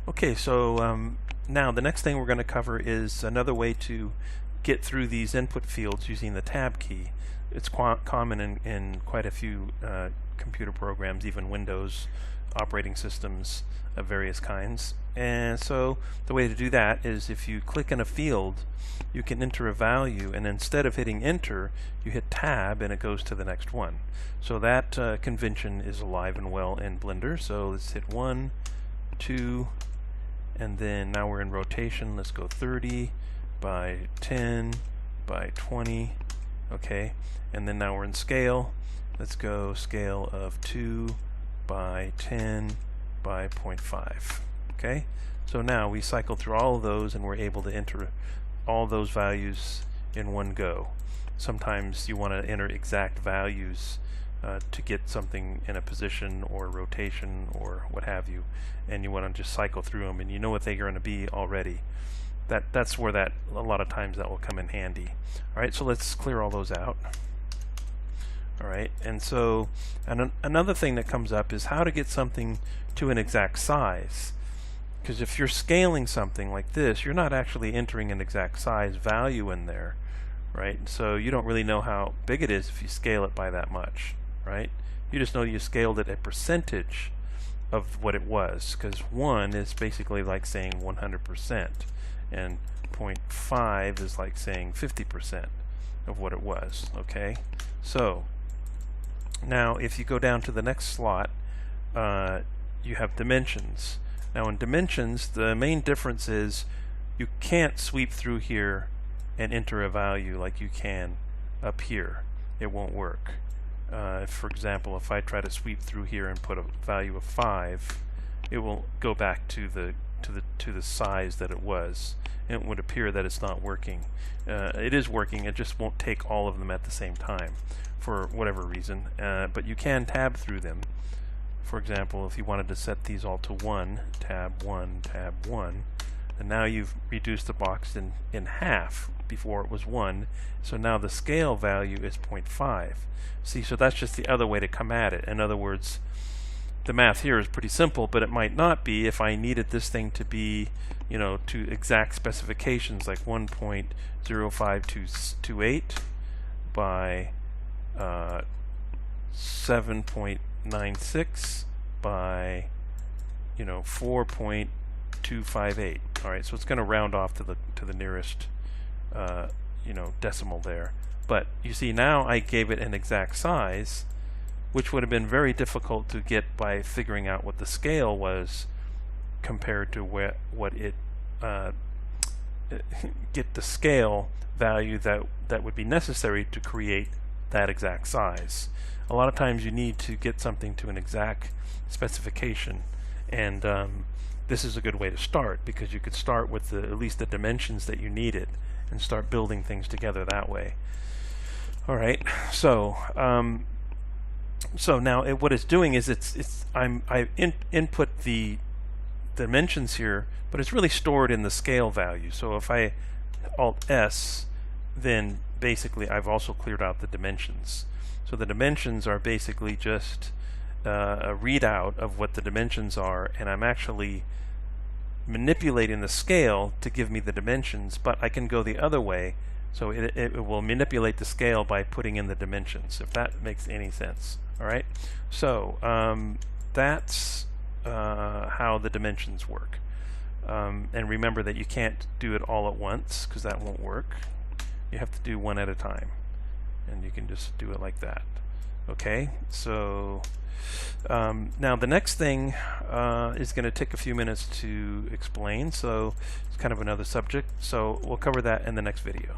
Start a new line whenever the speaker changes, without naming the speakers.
Okay, so now the next thing we're going to cover is another way to get through these input fields using the tab key. It's common in quite a few computer programs, even Windows operating systems of various kinds. And so the way to do that is if you click in a field, you can enter a value, and instead of hitting enter, you hit tab and it goes to the next one. So that convention is alive and well in Blender. So let's hit 1, 2, and then now we're in rotation. Let's go 30 by 10 by 20. Okay, and then now we're in scale. Let's go scale of 2 by 10 by 0.5. Okay, so now we cycle through all of those and we're able to enter all those values in one go. Sometimes you want to enter exact values to get something in a position or rotation or what have you, and you want to just cycle through them and you know what they're going to be already. That's where that a lot of times that will come in handy. Alright, so let's clear all those out. Alright, and so another thing that comes up is how to get something to an exact size. Because if you're scaling something like this, you're not actually entering an exact size value in there, right? So you don't really know how big it is if you scale it by that much, right? You just know you scaled it a percentage of what it was, because 1 is basically like saying 100%, and 0.5 is like saying 50% of what it was, okay? So now if you go down to the next slot, you have dimensions. Now in dimensions, the main difference is you can't sweep through here and enter a value like you can up here. It won't work. For example, if I try to sweep through here and put a value of 5, it will go back to the size that it was. And it would appear that it's not working. It is working, it just won't take all of them at the same time for whatever reason. But you can tab through them. For example, if you wanted to set these all to 1, tab 1, tab 1, and now you've reduced the box in half. Before it was 1, so now the scale value is 0.5. See, so that's just the other way to come at it. In other words, the math here is pretty simple, but it might not be if I needed this thing to be, you know, to exact specifications like 1.05228 by 7.96 by, you know, 4.258. All right, so it's going to round off to the nearest you know, decimal there. But you see, now I gave it an exact size, which would have been very difficult to get by figuring out what the scale was compared to what it get the scale value that would be necessary to create that exact size. A lot of times you need to get something to an exact specification, and this is a good way to start, because you could start with at least the dimensions that you needed and start building things together that way. Alright, so so now what it's doing is I input the dimensions here, but it's really stored in the scale value. So if I Alt S, then basically I've also cleared out the dimensions. So the dimensions are basically just a readout of what the dimensions are, and I'm actually manipulating the scale to give me the dimensions, but I can go the other way, so it will manipulate the scale by putting in the dimensions, if that makes any sense. Alright, so that's how the dimensions work. And remember that you can't do it all at once, because that won't work. You have to do one at a time, and you can just do it like that. Okay, so now the next thing is going to take a few minutes to explain, so it's kind of another subject, so we'll cover that in the next video.